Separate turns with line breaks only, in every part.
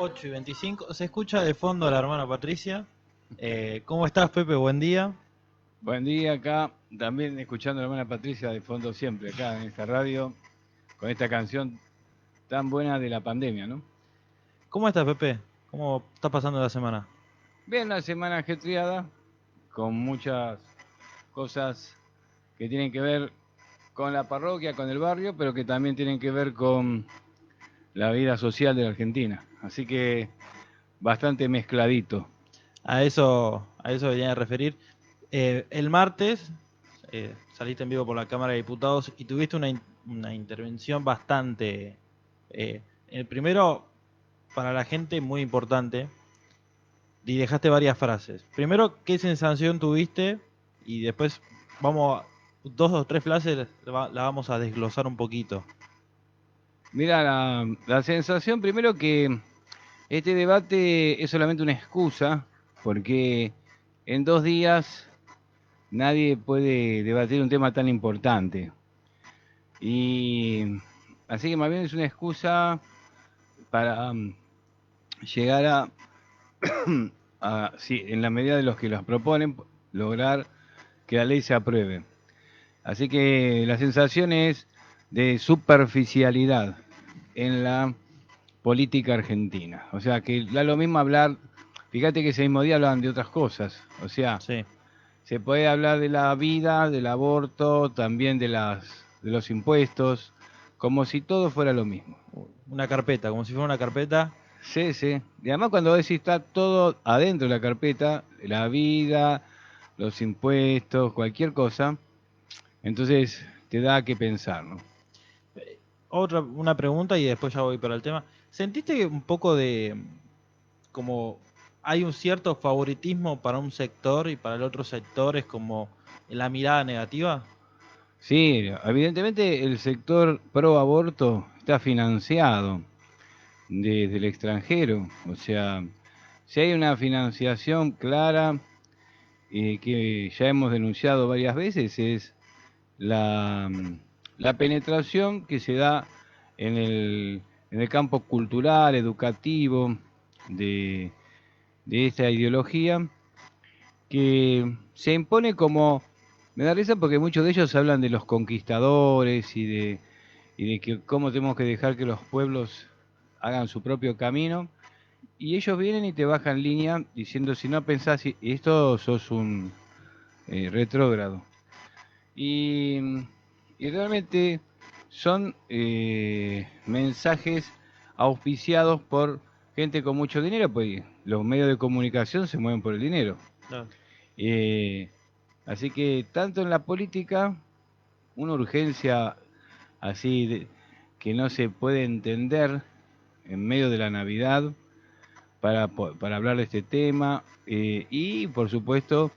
8:25. Se escucha de fondo a la hermana Patricia. ¿Cómo estás, Pepe? Buen día.
Buen día acá, también escuchando a la hermana Patricia de fondo siempre, acá en esta radio, con esta canción tan buena de la pandemia, ¿no?
¿Cómo estás, Pepe? ¿Cómo está pasando la semana?
Bien, una semana ajetreada, con muchas cosas que tienen que ver con la parroquia, con el barrio, pero que también tienen que ver con la vida social de la Argentina. Así que bastante mezcladito.
A eso venía a referir. El martes saliste en vivo por la Cámara de Diputados y tuviste una intervención bastante, el primero, para la gente muy importante, y dejaste varias frases. Primero, ¿qué sensación tuviste? Y después dos o tres frases la vamos a desglosar un poquito.
Mira, la sensación primero que este debate es solamente una excusa, porque en 2 días nadie puede debatir un tema tan importante. Y así que más bien es una excusa para llegar sí, en la medida de los que las proponen, lograr que la ley se apruebe. Así que la sensación es de superficialidad en la política argentina. O sea, que da lo mismo hablar, fíjate que ese mismo día hablaban de otras cosas. O sea,
Sí,
se puede hablar de la vida, del aborto, también de los impuestos, como si todo fuera lo mismo.
una carpeta, como si fuera una carpeta.
Sí, sí. Y además cuando vos decís está todo adentro de la carpeta, la vida, los impuestos, cualquier cosa, entonces te da que pensar, ¿no?
Una pregunta y después ya voy para el tema. ¿Sentiste un poco de como hay un cierto favoritismo para un sector y para el otro sector es como la mirada negativa?
Sí, evidentemente el sector pro aborto está financiado desde el extranjero, o sea, si hay una financiación clara que ya hemos denunciado varias veces, es la, la penetración que se da en en el campo cultural, educativo de, de esta ideología, que se impone como, me da risa porque muchos de ellos hablan de los conquistadores y de que cómo tenemos que dejar que los pueblos hagan su propio camino. Y ellos vienen y te bajan línea diciendo, si no pensás esto, sos un retrógrado. Y, y realmente son mensajes auspiciados por gente con mucho dinero, pues los medios de comunicación se mueven por el dinero.
Claro.
Eh, Así que tanto en la política, una urgencia así que no se puede entender en medio de la Navidad para hablar de este tema, y por supuesto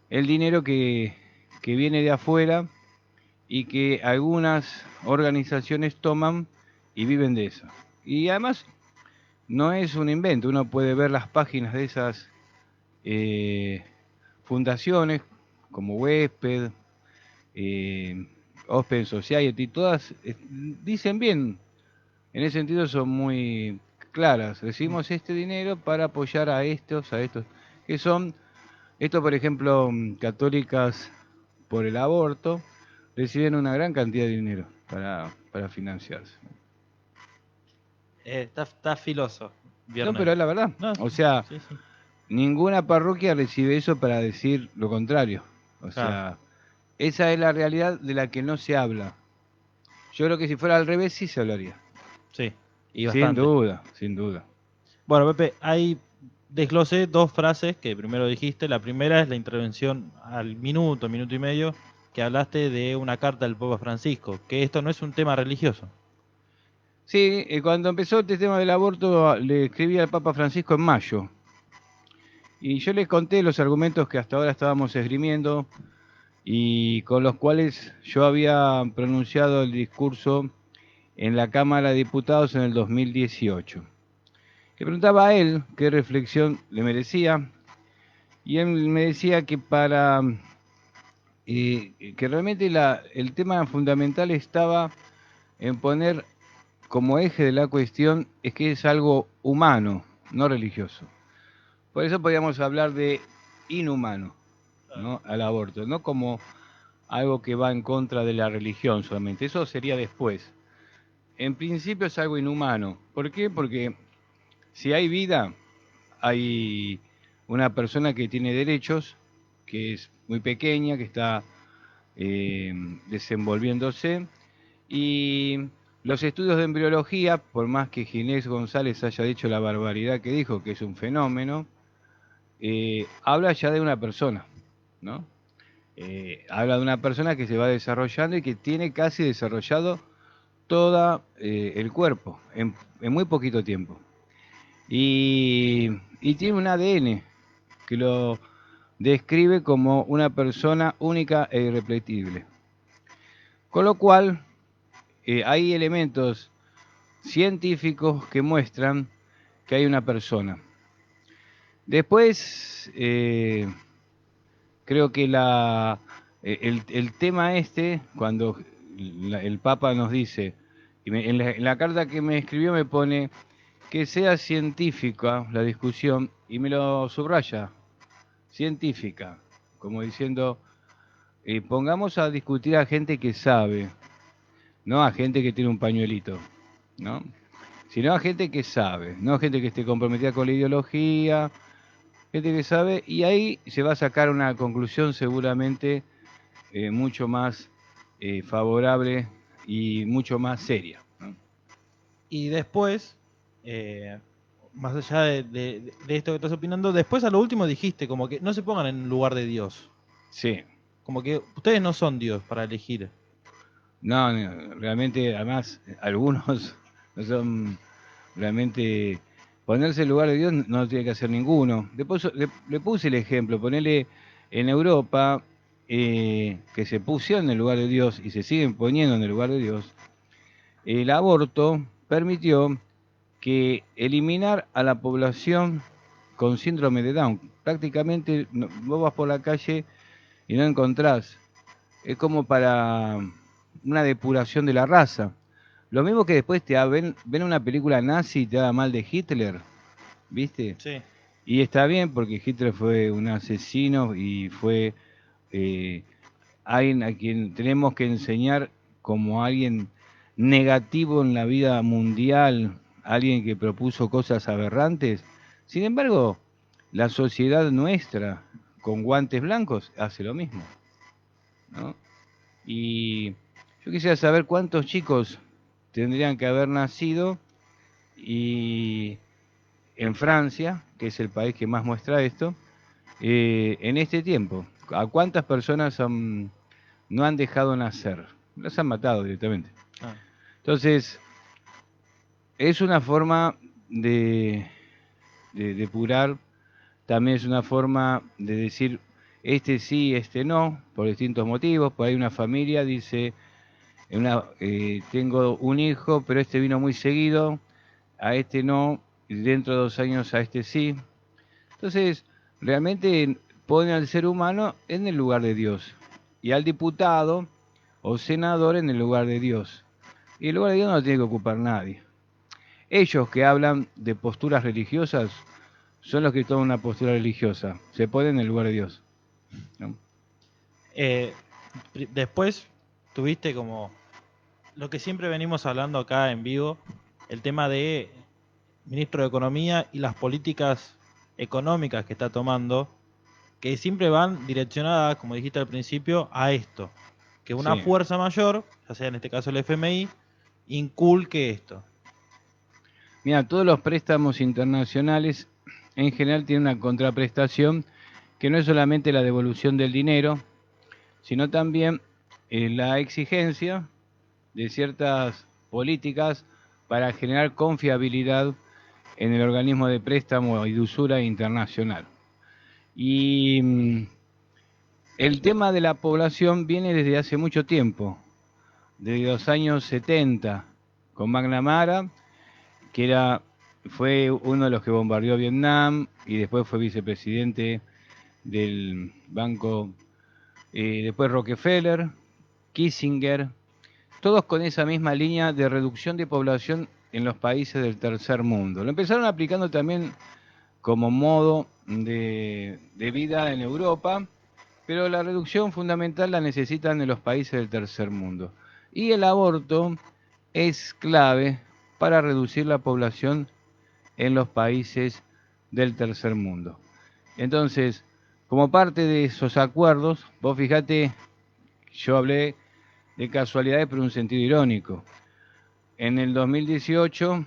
el dinero que viene de afuera y que algunas organizaciones toman y viven de eso. Y además no es un invento, uno puede ver las páginas de esas eh, fundaciones como Huésped, eh, Open Society, todas dicen bien, en ese sentido son muy claras. Recibimos este dinero para apoyar a estos, que son, esto por ejemplo, católicas por el aborto, reciben una gran cantidad de dinero para financiarse.
Está filoso,
No,
viernes.
pero es la verdad.
No,
O sea,
sí, sí.
ninguna parroquia recibe eso para decir lo contrario. O
Claro,
sea, esa es la realidad de la que no se habla. Yo creo que si fuera al revés sí se hablaría.
sí, y
Sin
bastante.
duda, sin duda.
Bueno, Pepe, ahí desglosé dos frases que primero dijiste. La primera es la intervención al minuto, minuto y medio, que hablaste de una carta del Papa Francisco, que esto no es un tema religioso.
Sí, cuando empezó este tema del aborto le escribí al Papa Francisco en mayo. Y yo les conté los argumentos que hasta ahora estábamos esgrimiendo y con los cuales yo había pronunciado el discurso en la Cámara de Diputados en el 2018. Le preguntaba a él qué reflexión le merecía y él me decía que que realmente el tema fundamental estaba en poner como eje de la cuestión es que es algo humano, no religioso. Por eso podríamos hablar de inhumano, ¿no? Al aborto, no como algo que va en contra de la religión solamente. Eso sería después. En principio es algo inhumano. ¿Por qué? Porque si hay vida, hay una persona que tiene derechos, que es muy pequeña, que está eh, desenvolviéndose, y los estudios de embriología, por más que Ginés González haya dicho la barbaridad que dijo, que es un fenómeno, habla ya de una persona, ¿no? Habla de una persona que se va desarrollando y que tiene casi desarrollado todo el cuerpo en muy poquito tiempo. Y tiene un ADN que lo describe como una persona única e irrepetible. Con lo cual, hay elementos científicos que muestran que hay una persona. Después, creo que el tema este, cuando el Papa nos dice, en la carta que me escribió me pone que sea científica la discusión y me lo subraya, científica, como diciendo, pongamos a discutir a gente que sabe, no a gente que tiene un pañuelito, ¿no? Sino a gente que sabe, no a gente que esté comprometida con la ideología, gente que sabe, y ahí se va a sacar una conclusión seguramente mucho más favorable y mucho más seria, ¿no?
Y después, eh, más allá de esto que estás opinando, después a lo último dijiste como que no se pongan en lugar de Dios.
Sí,
Como que ustedes no son Dios para elegir.
no, no, realmente, además, algunos no son realmente. Ponerse en lugar de Dios no tiene que hacer ninguno. Después le puse el ejemplo, ponerle en Europa, que se pusieron en el lugar de Dios y se siguen poniendo en el lugar de Dios, el aborto permitió que eliminar a la población con síndrome de Down. Prácticamente vos vas por la calle y no encontrás. Es como para una depuración de la raza. Lo mismo que después ven una película nazi y te da mal de Hitler, ¿viste?
Sí.
Y está bien porque Hitler fue un asesino y fue eh, alguien a quien tenemos que enseñar como alguien negativo en la vida mundial, alguien que propuso cosas aberrantes. Sin embargo, la sociedad nuestra, con guantes blancos, hace lo mismo, ¿no? Y yo quisiera saber cuántos chicos tendrían que haber nacido y en Francia, que es el país que más muestra esto, en este tiempo. ¿A cuántas personas no han dejado nacer? Las han matado directamente.
Ah.
Entonces, es una forma de depurar, también es una forma de decir, este sí, este no, por distintos motivos. Por ahí una familia dice, tengo un hijo, pero este vino muy seguido, a este no, y dentro de 2 años a este sí. Entonces, realmente pone al ser humano en el lugar de Dios y al diputado o senador en el lugar de Dios. Y el lugar de Dios no lo tiene que ocupar nadie. Ellos que hablan de posturas religiosas son los que toman una postura religiosa. Se ponen en el lugar de Dios, ¿no?
Eh, Después tuviste como lo que siempre venimos hablando acá en vivo, el tema de ministro de Economía y las políticas económicas que está tomando, que siempre van direccionadas, como dijiste al principio, a esto, que una
Sí.
fuerza mayor, ya sea en este caso el FMI, inculque esto.
Mira, todos los préstamos internacionales en general tienen una contraprestación que no es solamente la devolución del dinero, sino también la exigencia de ciertas políticas para generar confiabilidad en el organismo de préstamo y de usura internacional. Y el tema de la población viene desde hace mucho tiempo, desde los años 70, con McNamara, que fue uno de los que bombardeó Vietnam y después fue vicepresidente del banco, después Rockefeller, Kissinger. todos con esa misma línea de reducción de población en los países del tercer mundo. Lo empezaron aplicando también como modo de vida en Europa, pero la reducción fundamental la necesitan en los países del tercer mundo. Y el aborto es clave para reducir la población en los países del tercer mundo. Entonces, como parte de esos acuerdos, vos fíjate, yo hablé de casualidades, pero en un sentido irónico. En el 2018,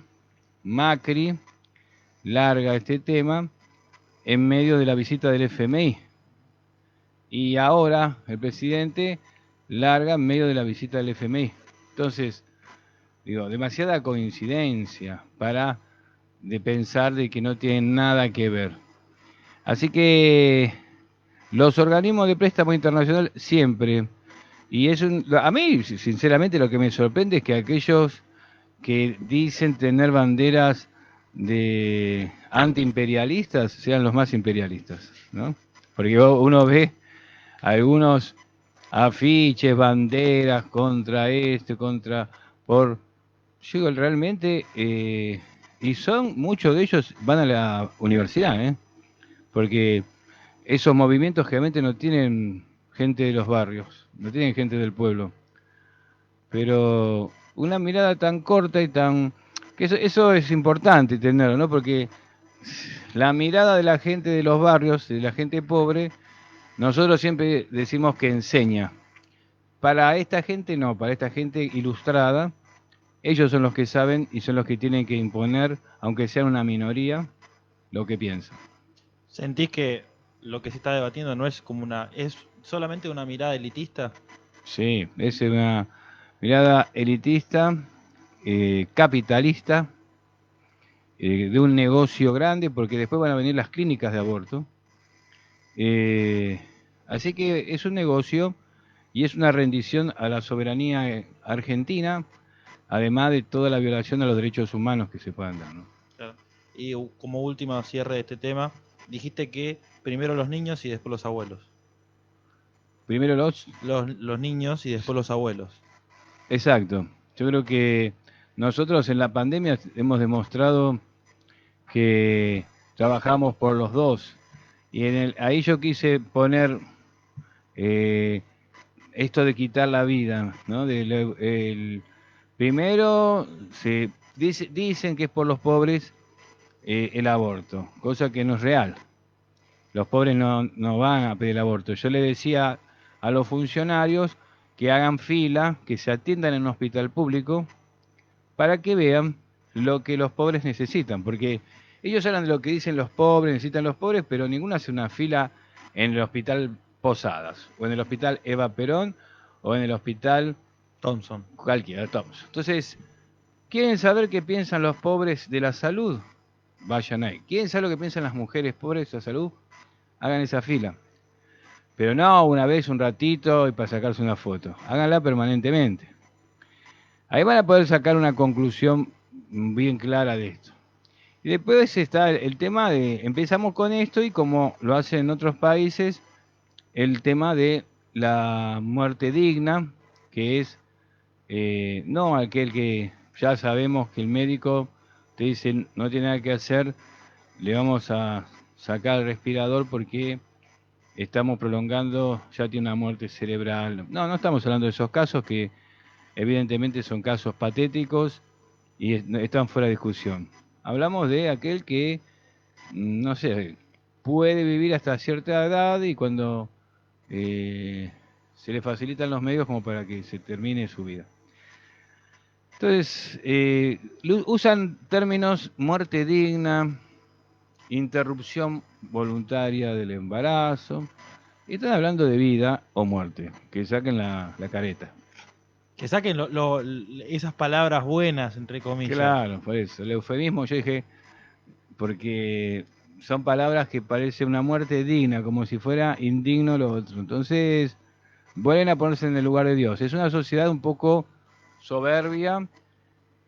Macri larga este tema en medio de la visita del FMI. Y ahora el presidente larga en medio de la visita del FMI. Entonces, digo, demasiada coincidencia para de pensar de que no tienen nada que ver. Así que los organismos de préstamo internacional siempre, y es a mí sinceramente lo que me sorprende es que aquellos que dicen tener banderas de antiimperialistas sean los más imperialistas, ¿no? Porque uno ve algunos afiches, banderas contra esto, contra por yo digo, realmente y son muchos de ellos van a la universidad, ¿eh? Porque esos movimientos generalmente no tienen gente de los barrios, no tienen gente del pueblo. Pero una mirada tan corta y tan... que eso es importante tenerlo, ¿no? Porque la mirada de la gente de los barrios, de la gente pobre, nosotros siempre decimos que enseña. Para esta gente no, para esta gente ilustrada, ellos son los que saben y son los que tienen que imponer, aunque sean una minoría, lo que piensan.
¿Sentís que lo que se está debatiendo no es como es solamente una mirada elitista?
Sí, es una mirada elitista, capitalista, de un negocio grande, porque después van a venir las clínicas de aborto. Así que es un negocio y es una rendición a la soberanía argentina, además de toda la violación a los derechos humanos que se puedan dar, ¿no?
Claro. Y como último cierre de este tema, dijiste que primero los niños y después los abuelos.
Primero
Los niños y después los abuelos.
Exacto. Yo creo que nosotros en la pandemia hemos demostrado que trabajamos por los dos. Y ahí yo quise poner eh, esto de quitar la vida, ¿no? Primero, dicen que es por los pobres el aborto, cosa que no es real. Los pobres no van a pedir el aborto. Yo le decía a los funcionarios que hagan fila, que se atiendan en un hospital público, para que vean lo que los pobres necesitan, porque ellos hablan de lo que dicen los pobres, necesitan los pobres, pero ninguno hace una fila en el hospital Posadas, o en el hospital Eva Perón, o en el hospital
Thompson.
cualquiera, Thompson. Entonces, ¿quieren saber qué piensan los pobres de la salud? Vayan ahí. ¿Quieren saber lo que piensan las mujeres pobres de la salud? Hagan esa fila. Pero no una vez, un ratito y para sacarse una foto. Háganla permanentemente. Ahí van a poder sacar una conclusión bien clara de esto. Y después está el tema de, empezamos con esto y como lo hacen en otros países, el tema de la muerte digna, que es no aquel que ya sabemos que el médico te dice no tiene nada que hacer, le vamos a sacar el respirador porque estamos prolongando, ya tiene una muerte cerebral. No, no estamos hablando de esos casos que evidentemente son casos patéticos y están fuera de discusión. Hablamos de aquel que, no sé, puede vivir hasta cierta edad y cuando se le facilitan los medios como para que se termine su vida. Entonces, usan términos muerte digna, interrupción voluntaria del embarazo, y están hablando de vida o muerte, que saquen la careta.
Que saquen esas palabras buenas, entre comillas.
Claro, por eso, el eufemismo yo dije, porque son palabras que parece una muerte digna, como si fuera indigno lo otro. Entonces, vuelven a ponerse en el lugar de Dios. Es una sociedad un poco soberbia,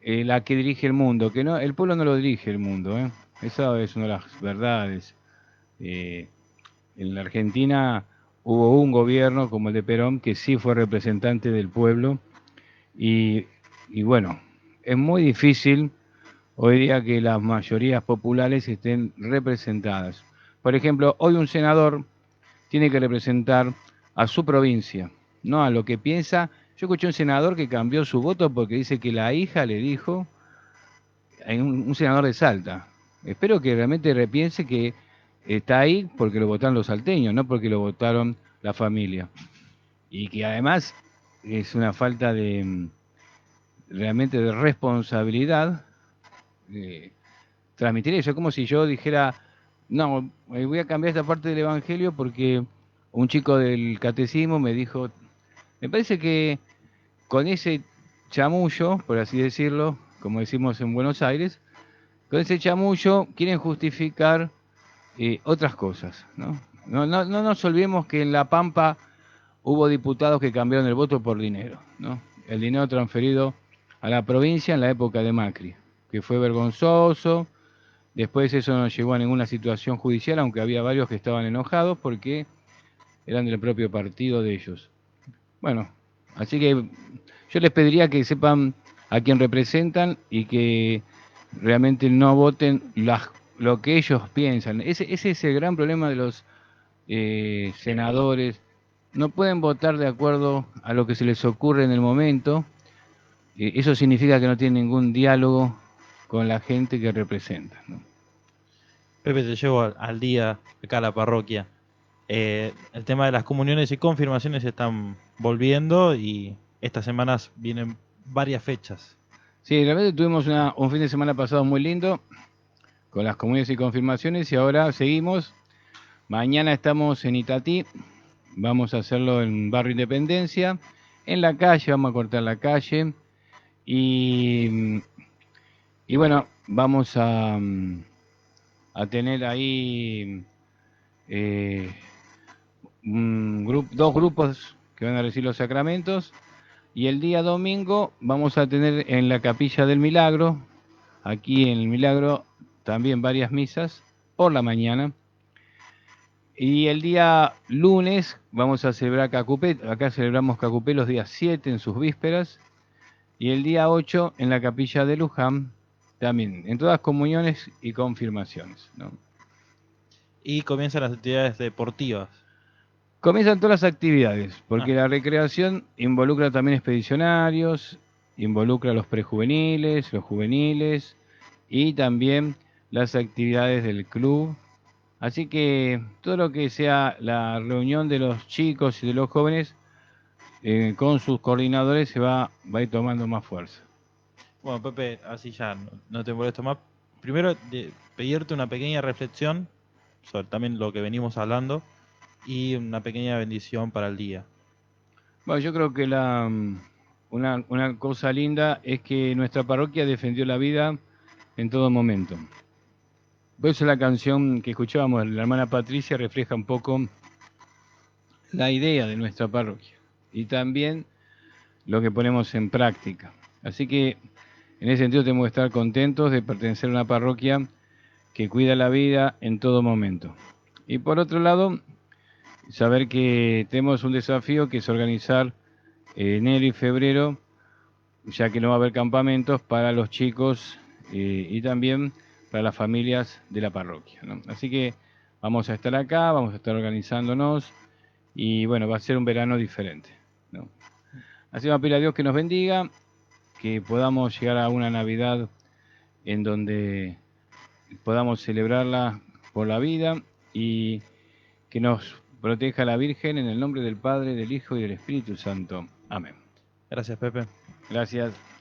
la que dirige el mundo, que no, el pueblo no lo dirige el mundo, ¿eh? Esa es una de las verdades. En la Argentina hubo un gobierno como el de Perón que sí fue representante del pueblo Y, y bueno, es muy difícil hoy día que las mayorías populares estén representadas. Por ejemplo, hoy un senador tiene que representar a su provincia, no a lo que piensa. Yo escuché un senador que cambió su voto porque dice que la hija le dijo, un senador de Salta, espero que realmente repiense que está ahí porque lo votaron los salteños, no porque lo votaron la familia. Y que además es una falta de realmente de responsabilidad transmitir eso. Es como si yo dijera, no, voy a cambiar esta parte del Evangelio porque un chico del catecismo me dijo, me parece que con ese chamullo, por así decirlo, como decimos en Buenos Aires, con ese chamullo quieren justificar otras cosas, ¿no? No nos olvidemos que en La Pampa hubo diputados que cambiaron el voto por dinero, ¿no? El dinero transferido a la provincia en la época de Macri, que fue vergonzoso. Después eso no llegó a ninguna situación judicial, aunque había varios que estaban enojados porque eran del propio partido de ellos. Bueno, así que yo les pediría que sepan a quién representan y que realmente no voten lo que ellos piensan. Ese es el gran problema de los senadores. No pueden votar de acuerdo a lo que se les ocurre en el momento. Eso significa que no tienen ningún diálogo con la gente que representan, ¿no?
Pepe, te llevo al día acá a la parroquia. El tema de las comuniones y confirmaciones están volviendo y estas semanas vienen varias fechas.
Sí, realmente tuvimos un fin de semana pasado muy lindo con las comuniones y confirmaciones y ahora seguimos. Mañana estamos en Itatí, vamos a hacerlo en Barrio Independencia, en la calle, vamos a cortar la calle y, y bueno, vamos a tener ahí eh, dos grupos que van a recibir los sacramentos y el día domingo vamos a tener en la Capilla del Milagro, aquí en el Milagro, también varias misas por la mañana. Y el día lunes vamos a celebrar Cacupé, acá celebramos Cacupé los días 7 en sus vísperas, y el día 8 en la capilla de Luján, también, en todas comuniones y confirmaciones, ¿no?
Y comienzan las actividades deportivas.
Comienzan todas las actividades,
Ah,
porque la recreación involucra también expedicionarios, involucra a los prejuveniles, los juveniles, y también las actividades del club. Así que todo lo que sea la reunión de los chicos y de los jóvenes con sus coordinadores va a ir tomando más fuerza.
bueno, Pepe, así ya no te molesto más. Primero, pedirte una pequeña reflexión sobre también lo que venimos hablando y una pequeña bendición para el día.
Bueno, yo creo que una cosa linda es que nuestra parroquia defendió la vida en todo momento. Por eso la canción que escuchábamos de la hermana Patricia refleja un poco la idea de nuestra parroquia y también lo que ponemos en práctica. Así que en ese sentido tenemos que estar contentos de pertenecer a una parroquia que cuida la vida en todo momento. Y por otro lado, saber que tenemos un desafío que es organizar enero y febrero, ya que no va a haber campamentos para los chicos y también para las familias de la parroquia, ¿no? Así que vamos a estar acá, vamos a estar organizándonos y bueno, va a ser un verano diferente, ¿no? Así que vamos a pedir a Dios que nos bendiga, que podamos llegar a una Navidad en donde podamos celebrarla por la vida y que nos proteja la Virgen en el nombre del Padre, del Hijo y del Espíritu Santo. Amén.
Gracias, Pepe.
Gracias.